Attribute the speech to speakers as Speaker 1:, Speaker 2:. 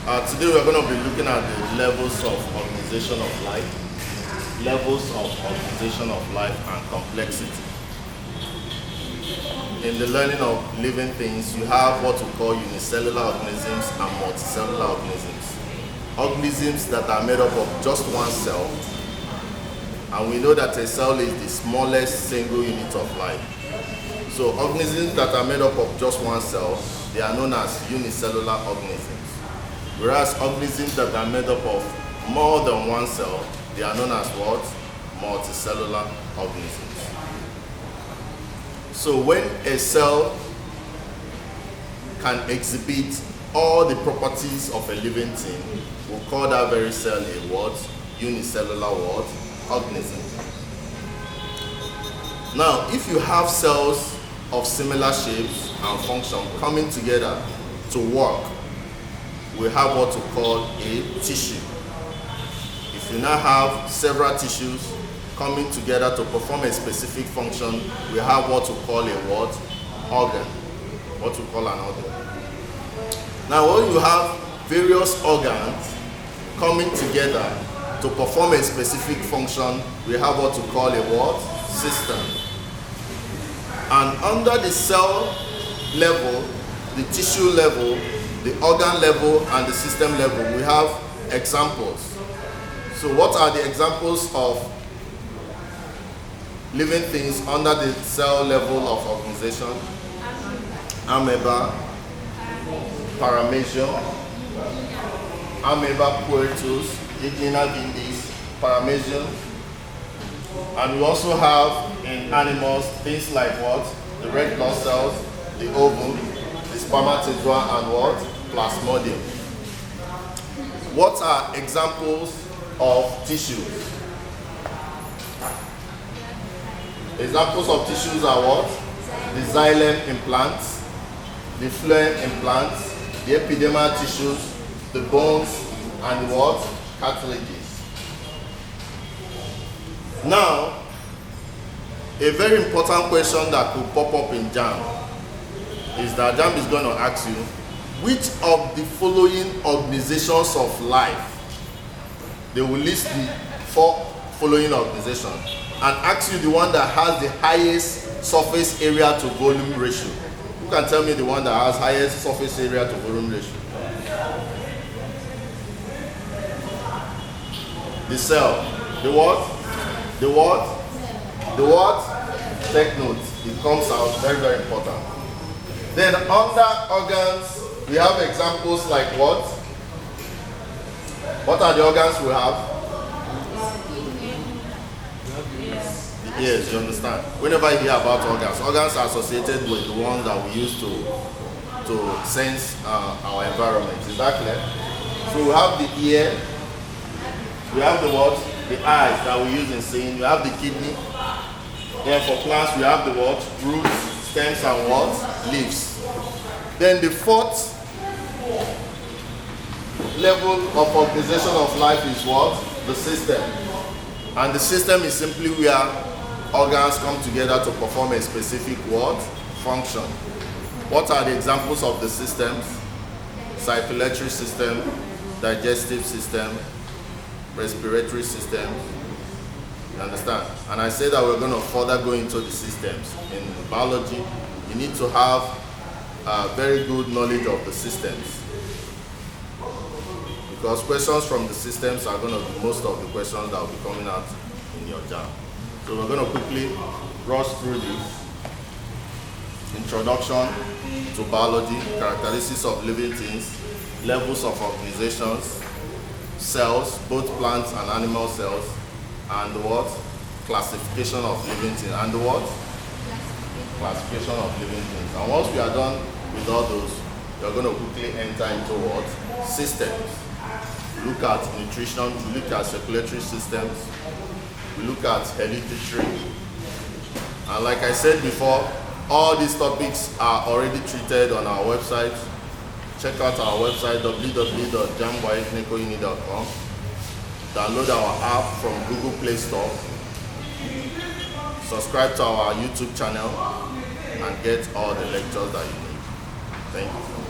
Speaker 1: Today we're going to be looking at the levels of organization of life, and complexity. In the learning of living things, you have what we call unicellular organisms and multicellular organisms. Organisms that are made up of just one cell, and we know that a cell is the smallest single unit of life. So organisms that are made up of just one cell, they are known as unicellular organisms. Whereas organisms that are made up of more than one cell, they are known as what? Multicellular organisms. So when a cell can exhibit all the properties of a living thing, we'll call that very cell a what? Unicellular what? Organism. Now, if you have cells of similar shapes and function coming together to work, we have what we call a tissue. If you now have several tissues coming together to perform a specific function, we have what we call a what? Organ. What we call an organ. Now, when you have various organs coming together to perform a specific function, we have what we call a what? System. And under the cell level, the tissue level, the organ level, and the system level, we have examples. So what are the examples of living things under the cell level of organization? Amoeba, paramecium, amoeba puertus, Ignia vindis, paramecium. And we also have in animals things like what? The red blood cells, the ovum, the spermatozoa, and what? Plasmodium. What are examples of tissues? Examples of tissues are what? The xylem implants, the phloem implants, the epidermal tissues, the bones, and what? Cartilages. Now, a very important question that could pop up in JAM is that JAM is going to ask you, which of the following organizations of life? They will list the 4 following organizations and ask you the one that has the highest surface area to volume ratio. Who can tell me the one that has highest surface area to volume ratio? The cell. The what? The what? The what? Take note. It comes out very, very important. Then under organs, we have examples like what? What are the organs we have? The ears, you understand? Whenever you hear about organs, organs are associated with the ones that we use to sense our environment. Is that clear? So we have the ear, we have the what? The eyes that we use in seeing, we have the kidney. Then for plants, we have the what? Roots, stems, and what? Leaves. Then the 4th level of organization of life is what? The system. And the system is simply where organs come together to perform a specific what? Function. What are the examples of the systems? Circulatory system, digestive system, respiratory system. You understand? And I say that we're going to further go into the systems. In biology, you need to have very good knowledge of the systems, because questions from the systems are going to be most of the questions that will be coming out in your JAM. So we're going to quickly rush through this. Introduction to biology, characteristics of living things, levels of organizations, cells, both plants and animal cells, and what? Classification of living things. And what? Classification of living things. And once we are done with all those, we are going to quickly enter into what? Systems. We look at nutrition, we look at circulatory systems, we look at hereditary. And like I said before, all these topics are already treated on our website. Check out our website, www.jamboyecnicouni.com. Download our app from Google Play Store. Subscribe to our YouTube channel and get all the lectures that you need. Thank you.